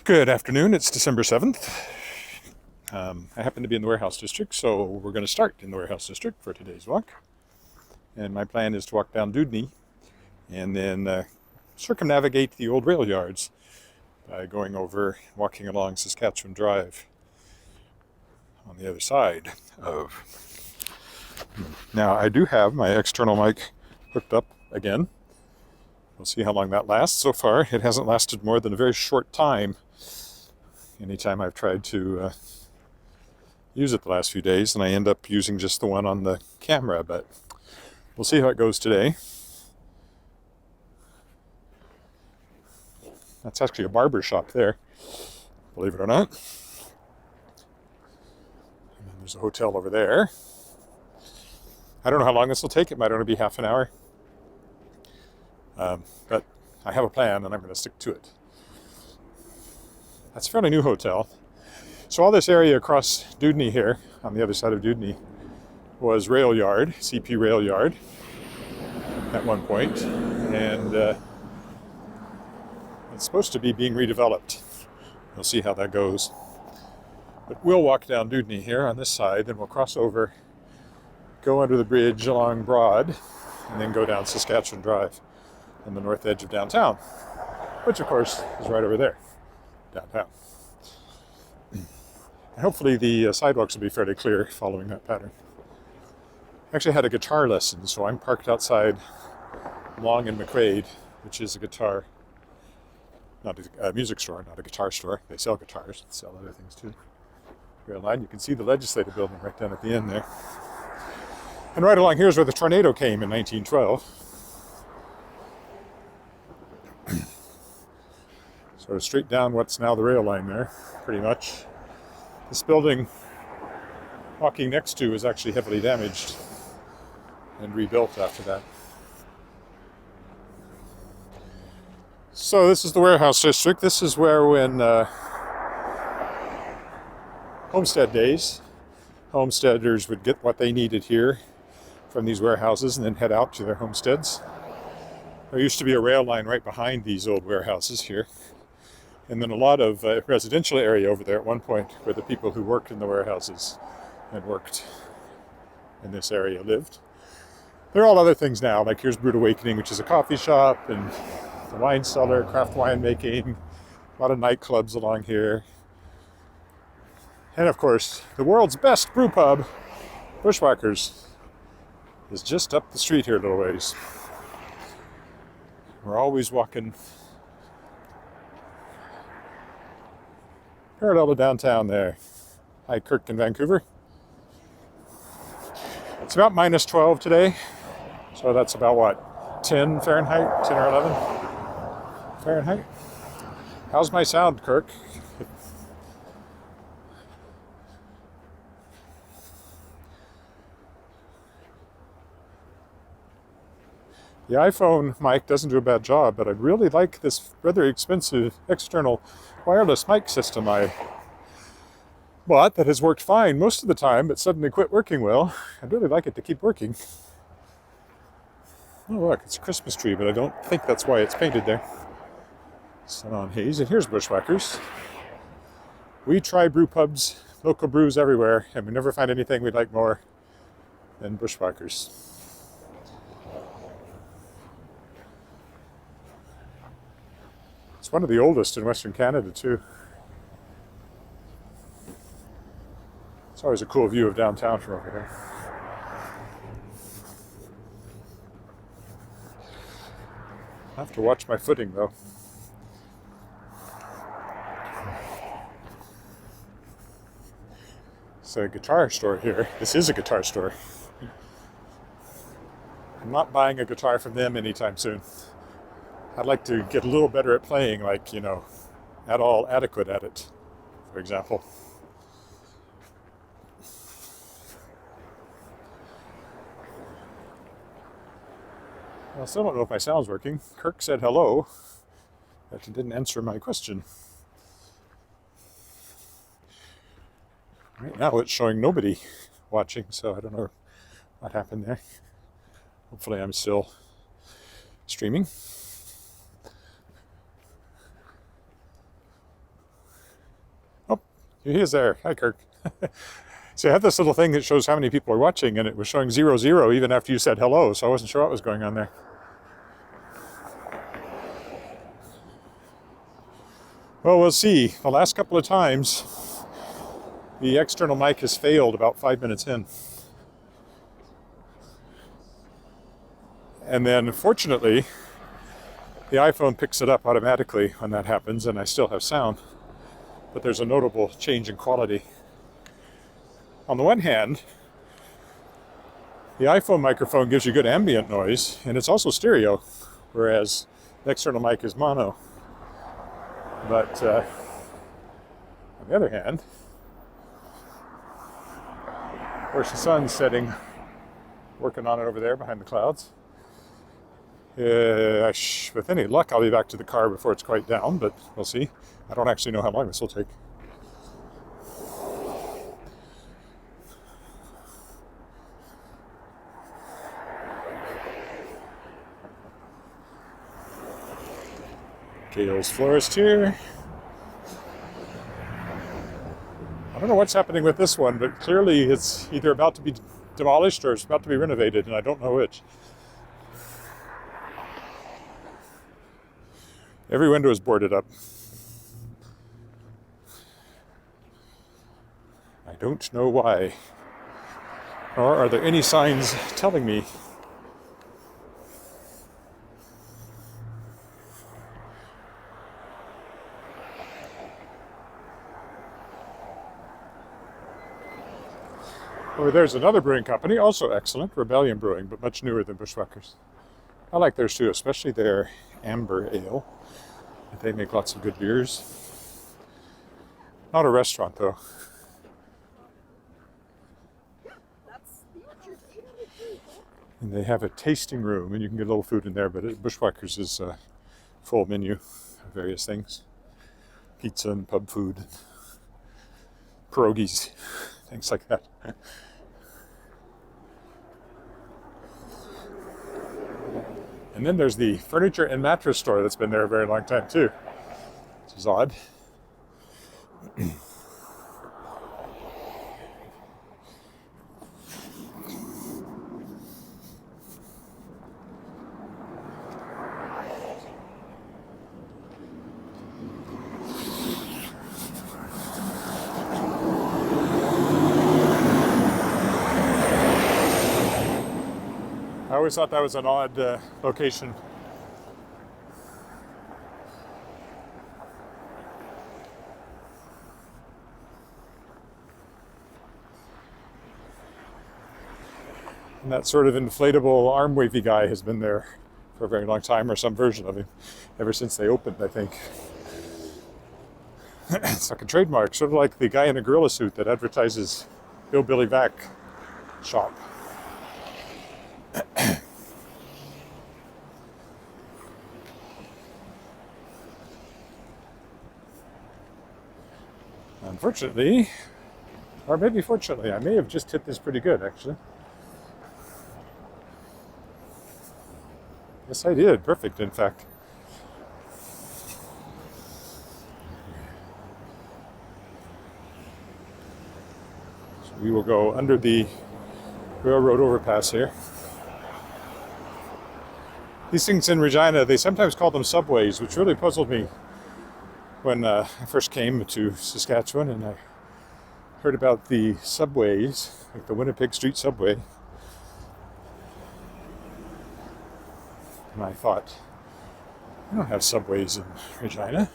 Good afternoon, it's December 7th. I happen to be in the warehouse district, so we're going to start in the warehouse district for today's walk. And my plan is to walk down Dewdney and then circumnavigate the old rail yards by walking along Saskatchewan Drive on the other side of. Now, I do have my external mic hooked up again. We'll see how long that lasts. So far, it hasn't lasted more than a very short time. Anytime I've tried to use it the last few days, and I end up using just the one on the camera, but we'll see how it goes today. That's actually a barber shop there, believe it or not. And then there's a hotel over there. I don't know how long this will take. It might only be half an hour. But I have a plan, and I'm going to stick to it. That's a fairly new hotel. So all this area across Dewdney here, on the other side of Dewdney, was rail yard, CP rail yard, at one point, and it's supposed to be being redeveloped. We'll see how that goes. But we'll walk down Dewdney here on this side, then we'll cross over, go under the bridge along Broad, and then go down Saskatchewan Drive on the north edge of downtown, which of course is right over there, downtown. And hopefully the sidewalks will be fairly clear following that pattern. I actually had a guitar lesson, so I'm parked outside Long and McQuaid, which is not a music store, not a guitar store. They sell guitars, they sell other things too. Rail line, you can see the legislative building right down at the end there. And right along here is where the tornado came in 1912. So straight down what's now the rail line there, pretty much. This building walking next to is actually heavily damaged and rebuilt after that. So this is the warehouse district. This is where when homestead days, homesteaders would get what they needed here from these warehouses and then head out to their homesteads. There used to be a rail line right behind these old warehouses here. And then a lot of residential area over there at one point where the people who worked in the warehouses and worked in this area lived. There are all other things now, like here's Brewed Awakening, which is a coffee shop, and the wine cellar, craft wine making, a lot of nightclubs along here. And of course, the world's best brew pub, Bushwhackers, is just up the street here a little ways. We're always walking parallel to downtown there. Hi, Kirk in Vancouver. It's about minus 12 today, so that's about what, 10 Fahrenheit, 10 or 11 Fahrenheit? How's my sound, Kirk? The iPhone mic doesn't do a bad job, but I'd really like this rather expensive external wireless mic system I bought that has worked fine most of the time, but suddenly quit working well. I'd really like it to keep working. Oh look, it's a Christmas tree, but I don't think that's why it's painted there. Sun on haze, and here's Bushwhackers. We try brew pubs, local brews everywhere, and we never find anything we like more than Bushwhackers. It's one of the oldest in Western Canada, too. It's always a cool view of downtown from over here. I have to watch my footing, though. It's a guitar store here. This is a guitar store. I'm not buying a guitar from them anytime soon. I'd like to get a little better at playing, like, at all adequate at it, for example. Well, I still don't know if my sound's working. Kirk said hello, but he didn't answer my question. Right now it's showing nobody watching, so I don't know what happened there. Hopefully I'm still streaming. He is there. Hi, Kirk. So I have this little thing that shows how many people are watching, and it was showing 0 even after you said hello, so I wasn't sure what was going on there. Well, we'll see. The last couple of times, the external mic has failed about 5 minutes in. And then, fortunately, the iPhone picks it up automatically when that happens, and I still have sound. But there's a notable change in quality. On the one hand, the iPhone microphone gives you good ambient noise, and it's also stereo, whereas the external mic is mono. But on the other hand, of course the sun's setting, working on it over there behind the clouds. With any luck, I'll be back to the car before it's quite down, but we'll see. I don't actually know how long this will take. Gail's florist here. I don't know what's happening with this one, but clearly it's either about to be demolished or it's about to be renovated, and I don't know which. Every window is boarded up. I don't know why. Or are there any signs telling me? Over there's another brewing company, also excellent, Rebellion Brewing, but much newer than Bushwhackers. I like theirs too, especially their amber ale. They make lots of good beers. Not a restaurant though. And they have a tasting room, and you can get a little food in there, but Bushwhackers is a full menu of various things. Pizza and pub food, pierogies, things like that. And then there's the furniture and mattress store that's been there a very long time too, which is odd. I always thought that was an odd location. And that sort of inflatable arm wavy guy has been there for a very long time, or some version of him, ever since they opened, I think. It's like a trademark, sort of like the guy in a gorilla suit that advertises Bill Billy Vac shop. Unfortunately, or maybe fortunately, I may have just hit this pretty good, actually. Yes, I did. Perfect, in fact. So we will go under the railroad overpass here. These things in Regina, they sometimes call them subways, which really puzzled me when I first came to Saskatchewan, and I heard about the subways, like the Winnipeg Street subway. And I thought, I don't have subways in Regina.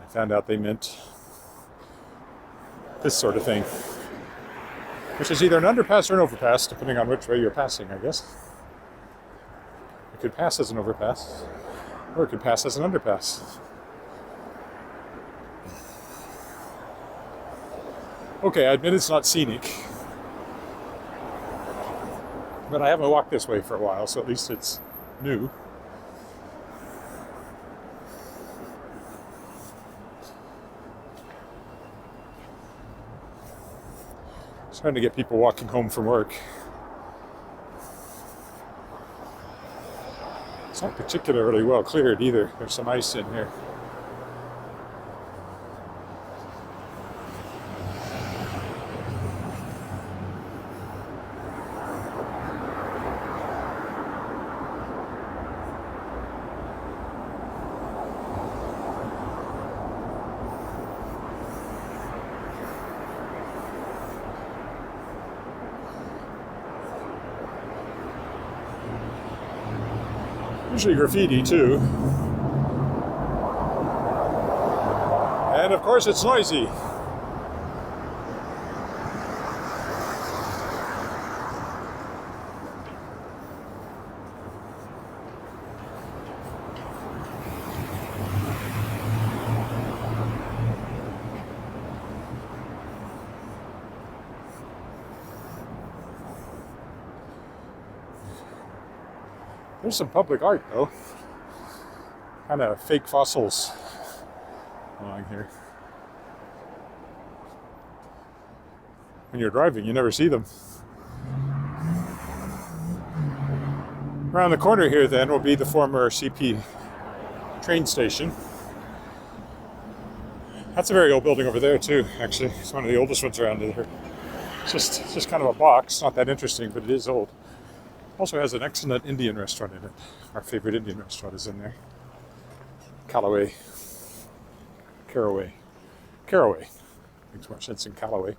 I found out they meant this sort of thing, which is either an underpass or an overpass, depending on which way you're passing, I guess. It could pass as an overpass, or it could pass as an underpass. Okay, I admit it's not scenic, but I haven't walked this way for a while, so at least it's new. Trying to get people walking home from work. It's not particularly well cleared either. There's some ice in here. Usually graffiti too. And of course it's noisy. There's some public art though. Kind of fake fossils along here. When you're driving, you never see them. Around the corner here then will be the former CP train station. That's a very old building over there too, actually. It's one of the oldest ones around here. It's just kind of a box, not that interesting, but it is old. Also has an excellent Indian restaurant in it. Our favorite Indian restaurant is in there. Caraway. Makes more sense in Callaway,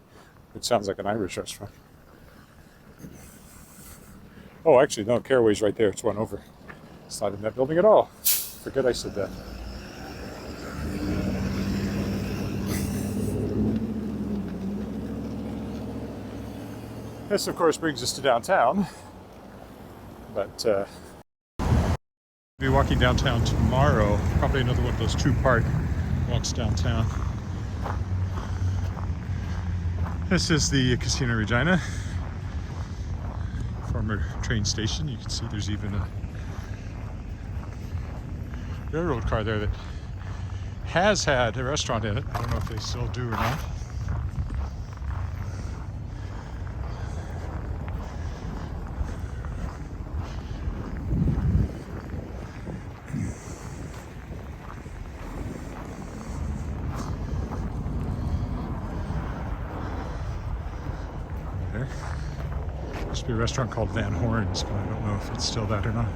which sounds like an Irish restaurant. Oh, actually, no, Caraway's right there. It's one over. It's not in that building at all. Forget I said that. This, of course, brings us to downtown. But I'll be walking downtown tomorrow. Probably another one of those two-part walks downtown. This is the Casino Regina, former train station. You can see there's even a railroad car there that has had a restaurant in it. I don't know if they still do or not. There used to be a restaurant called Van Horn's, but I don't know if it's still that or not.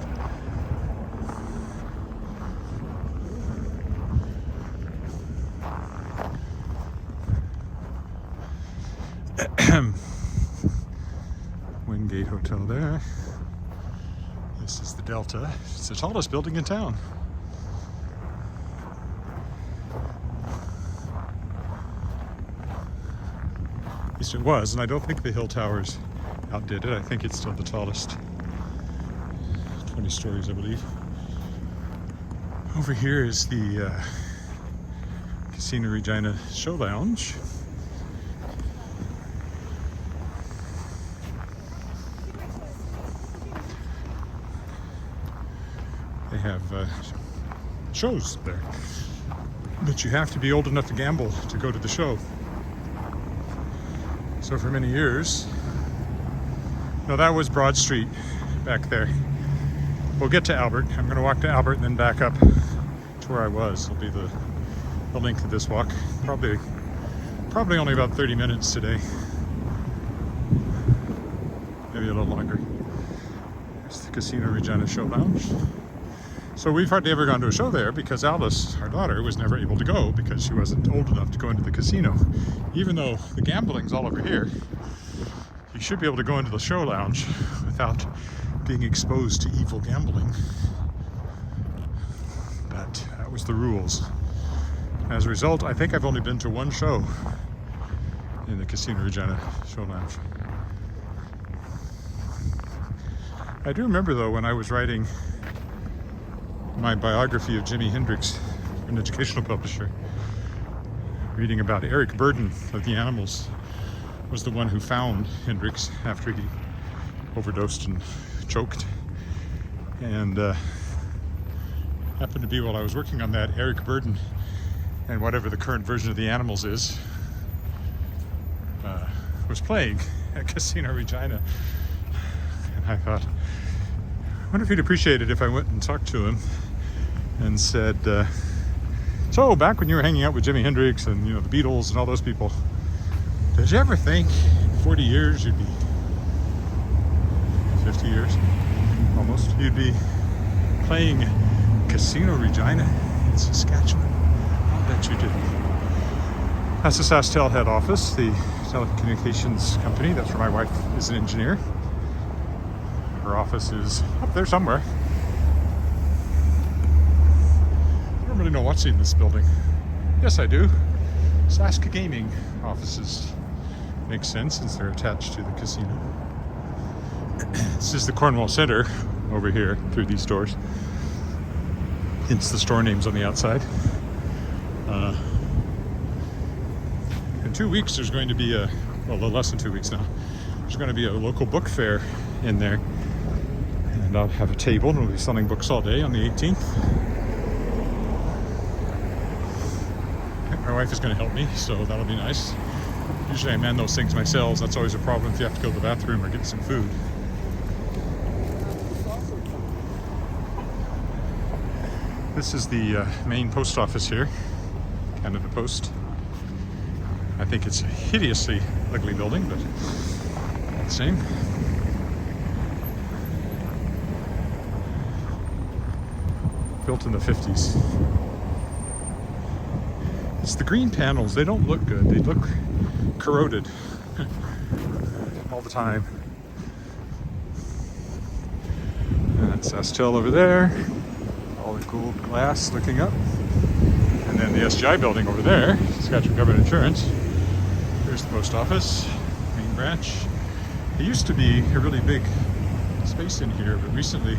Wingate Hotel there. This is the Delta. It's the tallest building in town. At least it was, and I don't think the Hill Towers outdid it. I think it's still the tallest. 20 stories, I believe. Over here is the Casino Regina Show Lounge. They have shows there, but you have to be old enough to gamble to go to the show. So for many years, no, that was Broad Street back there. We'll get to Albert. I'm going to walk to Albert and then back up to where I was. It'll be the length of this walk. Probably only about 30 minutes today. Maybe a little longer. There's the Casino Regina Show Lounge. So we've hardly ever gone to a show there because Alice, our daughter, was never able to go because she wasn't old enough to go into the casino. Even though the gambling's all over here, you should be able to go into the show lounge without being exposed to evil gambling. But that was the rules. As a result, I think I've only been to one show in the Casino Regina Show Lounge. I do remember though when I was writing my biography of Jimi Hendrix, an educational publisher, reading about Eric Burden of the Animals, was the one who found Hendrix after he overdosed and choked. And happened to be while I was working on that, Eric Burden and whatever the current version of the Animals is, was playing at Casino Regina. And I thought, I wonder if he'd appreciate it if I went and talked to him and said, so back when you were hanging out with Jimi Hendrix and the Beatles and all those people, did you ever think in 40 years you'd be 50 years almost, you'd be playing Casino Regina in Saskatchewan? I'll bet you did. That's the SaskTel head office, the telecommunications company. That's where my wife is an engineer. Her office is up there somewhere. really know what's in this building. Yes, I do. Saskatchewan offices. Makes sense since they're attached to the casino. This is the Cornwall Centre over here through these doors. Hence the store names on the outside. In 2 weeks there's going to be a, well, less than 2 weeks now, there's going to be a local book fair in there. And I'll have a table and we'll be selling books all day on the 18th. My wife is going to help me, so that'll be nice. Usually I man those things myself. That's always a problem if you have to go to the bathroom or get some food. This is the main post office here, Canada Post. I think it's a hideously ugly building, but the same. Built in the 50s. It's the green panels, they don't look good. They look corroded all the time. And that's Astel over there. All the cool glass looking up. And then the SGI building over there, Saskatchewan Government Insurance. Here's the post office, main branch. It used to be a really big space in here, but recently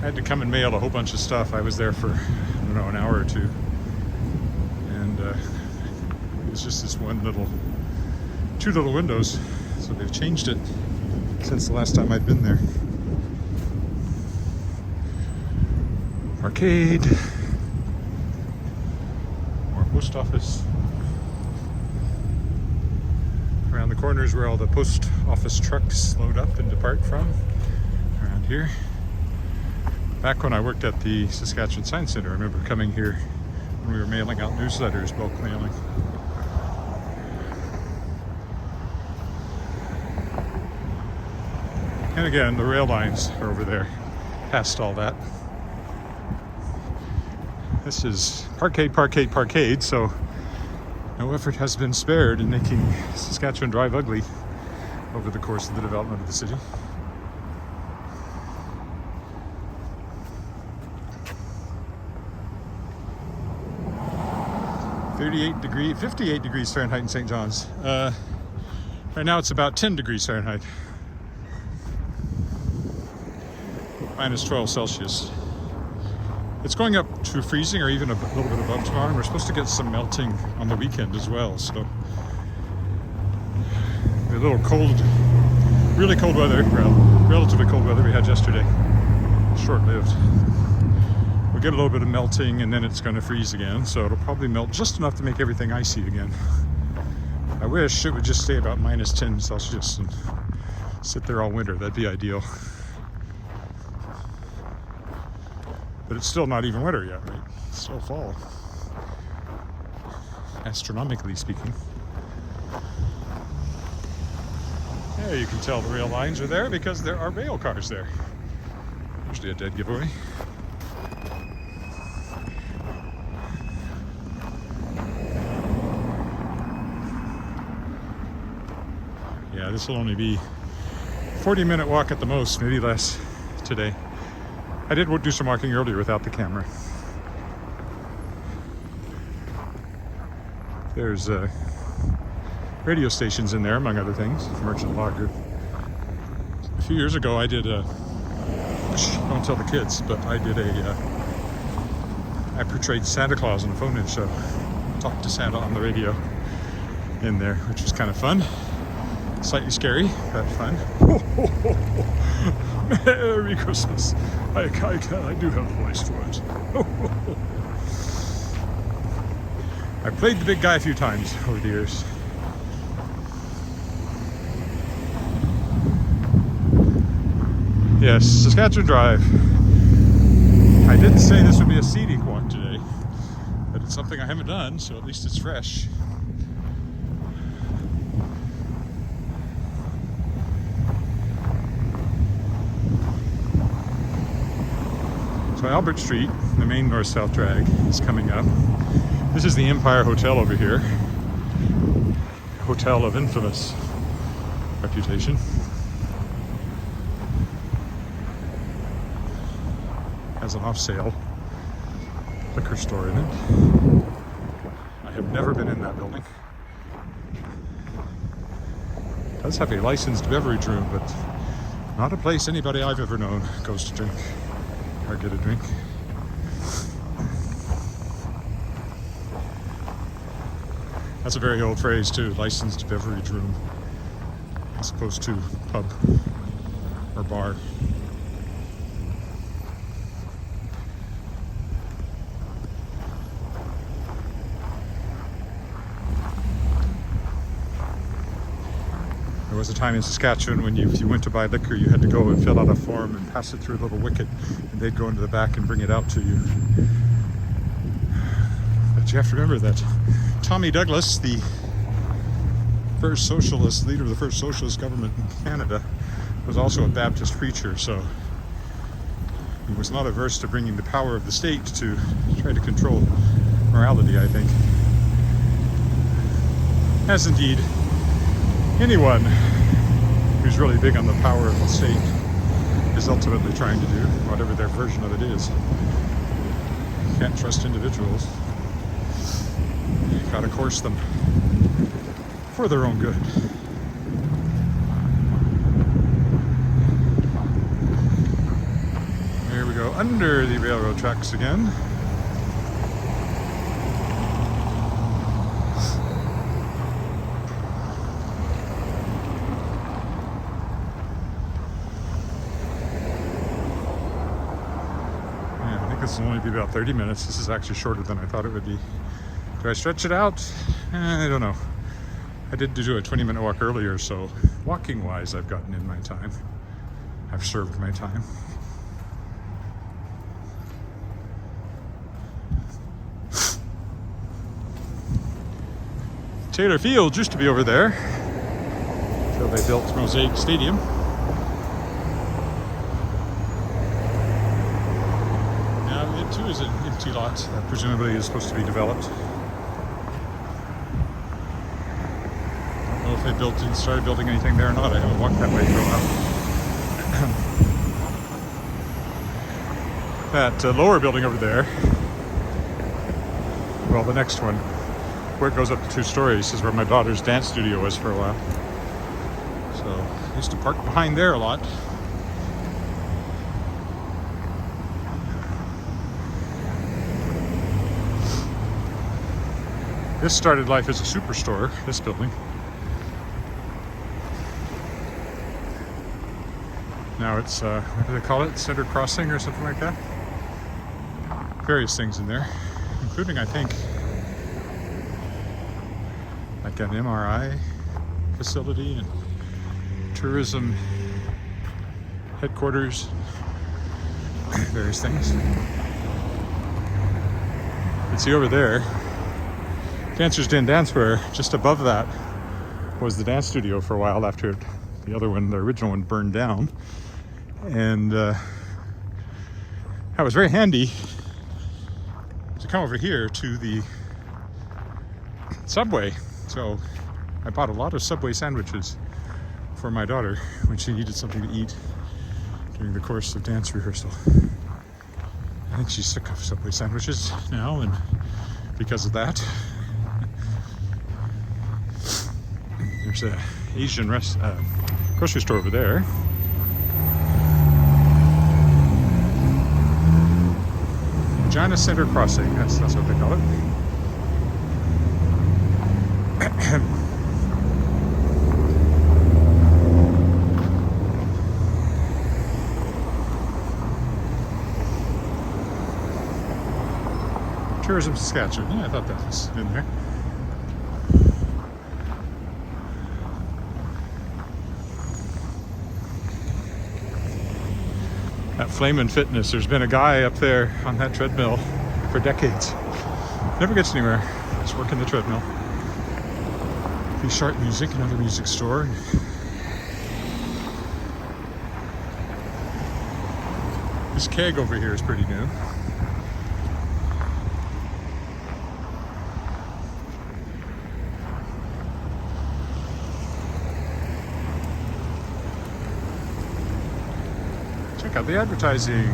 I had to come and mail a whole bunch of stuff. I was there for, I don't know, an hour or two. And it was just this two little windows. So they've changed it since the last time I'd been there. Arcade. More post office. Around the corner is where all the post office trucks load up and depart from. Around here. Back when I worked at the Saskatchewan Science Centre, I remember coming here when we were mailing out newsletters, bulk mailing. And again, the rail lines are over there, past all that. This is parkade, so no effort has been spared in making Saskatchewan Drive ugly over the course of the development of the city. — 58 degrees Fahrenheit in St. John's. Right now it's about 10 degrees Fahrenheit. Minus 12 Celsius. It's going up to freezing or even a little bit above tomorrow, and we're supposed to get some melting on the weekend as well, so a little cold, really cold weather, well, relatively cold weather we had yesterday, short-lived. We'll get a little bit of melting and then it's going to freeze again, so it'll probably melt just enough to make everything icy again. I wish it would just stay about minus 10 Celsius and sit there all winter. That'd be ideal. But it's still not even winter yet, right? It's still fall, astronomically speaking. Yeah, you can tell the rail lines are there because there are rail cars there. Usually a dead giveaway. Yeah, this will only be a 40-minute walk at the most, maybe less today. I did do some walking earlier without the camera. There's radio stations in there, among other things, Merchant Law Group. A few years ago I did don't tell the kids, but I did I portrayed Santa Claus on a phone-in show. Talked to Santa on the radio in there, which was kind of fun. Slightly scary, but fun. Merry Christmas. I do have a voice for it. I played the big guy a few times over the years. Yes, Saskatchewan Drive. I didn't say this would be a scenic walk today, but it's something I haven't done, so at least it's fresh. So Albert Street, the main north-south drag, is coming up. This is the Empire Hotel over here. Hotel of infamous reputation. Has an off sale. liquor store in it. I have never been in that building. It does have a licensed beverage room, but not a place anybody I've ever known goes to drink or get a drink. That's a very old phrase too, licensed beverage room, as opposed to pub or bar. There was a time in Saskatchewan when if you went to buy liquor, you had to go and fill out a form and pass it through a little wicket, and they'd go into the back and bring it out to you. But you have to remember that Tommy Douglas, the first socialist leader of the first socialist government in Canada, was also a Baptist preacher, so he was not averse to bringing the power of the state to try to control morality, I think. As indeed anyone who's really big on the power of the state is ultimately trying to do, whatever their version of it is. You can't trust individuals. You've got to coerce them for their own good. Here we go, under the railroad tracks again. This will only be about 30 minutes. This is actually shorter than I thought it would be. Do I stretch it out? I don't know. I did do a 20-minute walk earlier, so walking-wise, I've gotten in my time. I've served my time. Taylor Field used to be over there until they built Mosaic Stadium. Too is an empty lot that presumably is supposed to be developed. I don't know if they started building anything there or not. I haven't walked that way for a while. That lower building over there, well, the next one, where it goes up to 2 stories, is where my daughter's dance studio was for a while. So I used to park behind there a lot. This started life as a superstore, this building. Now it's, what do they call it? Center Crossing or something like that? Various things in there, including, I think, like an MRI facility and tourism headquarters, various things. You can see over there, Dancers Den Dancewear. Just above that was the dance studio for a while after the other one, the original one, burned down. And that was very handy to come over here to the Subway. So I bought a lot of Subway sandwiches for my daughter when she needed something to eat during the course of dance rehearsal. I think she's sick of Subway sandwiches now, and because of that, there's a Asian grocery store over there. Regina Center Crossing, that's what they call it. Tourism Saskatchewan, yeah, I thought that was in there. At Flamin' Fitness, there's been a guy up there on that treadmill for decades. Never gets anywhere. Just working the treadmill. The Sharp Music, another music store. This keg over here is pretty new. Check out the advertising.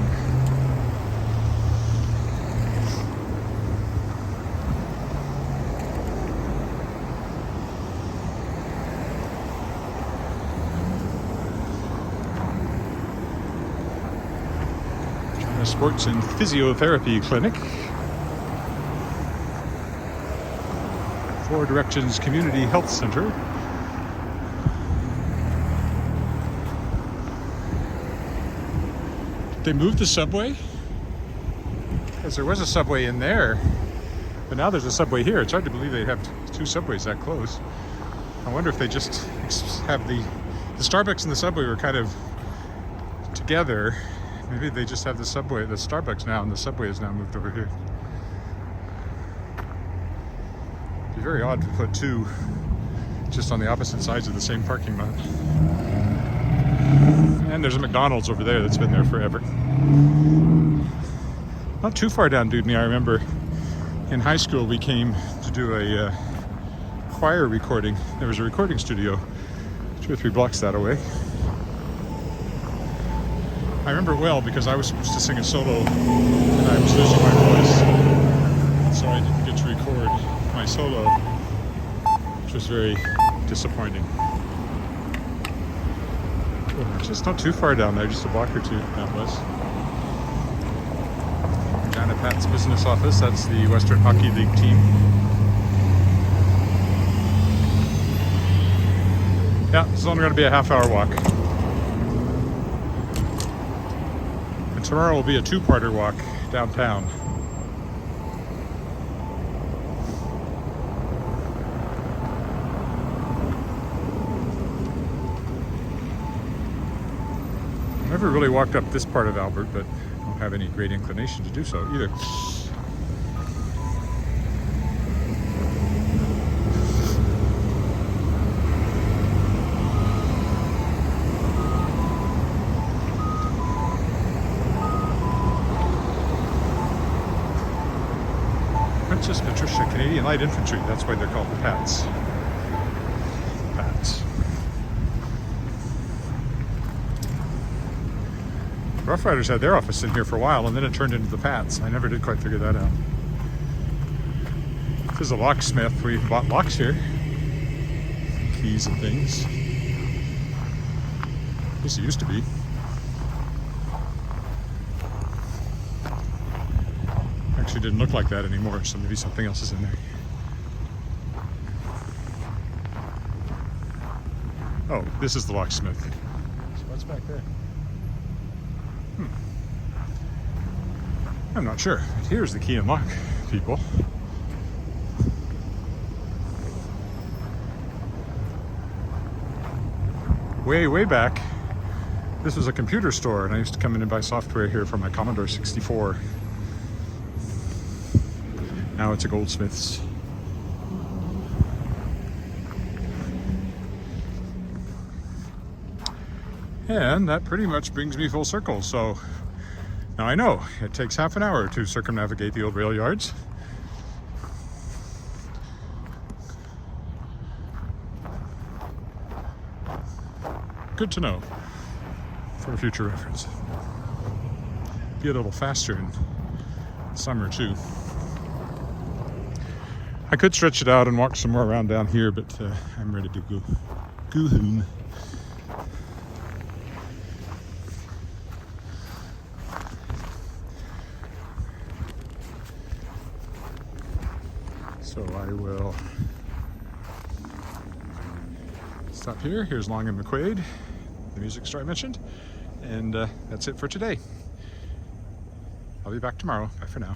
Sports and Physiotherapy Clinic. 4 Directions Community Health Center. Did they move the subway? Because there was a subway in there, but now there's a subway here. It's hard to believe they have 2 subways that close. I wonder if they just have the Starbucks and the subway were kind of together. Maybe they just have the subway, the Starbucks now, and the subway is now moved over here. It'd be very odd to put 2 just on the opposite sides of the same parking lot. And there's a McDonald's over there that's been there forever. Not too far down Dewdney. I remember in high school we came to do a choir recording. There was a recording studio 2 or 3 blocks that away. I remember it well because I was supposed to sing a solo and I was losing my voice, so I didn't get to record my solo, which was very disappointing. Just not too far down there, just a block or 2 that was. Regina Pat's business office, that's the Western Hockey League team. Yeah, it's only going to be a half-hour walk. And tomorrow will be a 2-parter walk downtown. I've never really walked up this part of Albert, but I don't have any great inclination to do so either. Princess Patricia Canadian Light Infantry, that's why they're called the Pats. Pats. Rough Riders had their office in here for a while, and then it turned into the Pats. I never did quite figure that out. This is a locksmith. We bought locks here. Keys and things. At least it used to be. Actually didn't look like that anymore, so maybe something else is in there. Oh, this is the locksmith. So what's back there? I'm not sure. Here's the key and lock, people. Way back, this was a computer store, and I used to come in and buy software here for my Commodore 64. Now it's a goldsmith's. And that pretty much brings me full circle. So now I know it takes half an hour to circumnavigate the old rail yards. Good to know for future reference. Be a little faster in summer too. I could stretch it out and walk some more around down here, but I'm ready to go home. So I will stop here. Here's Long and McQuaid, the music store I mentioned, and that's it for today. I'll be back tomorrow. Bye for now.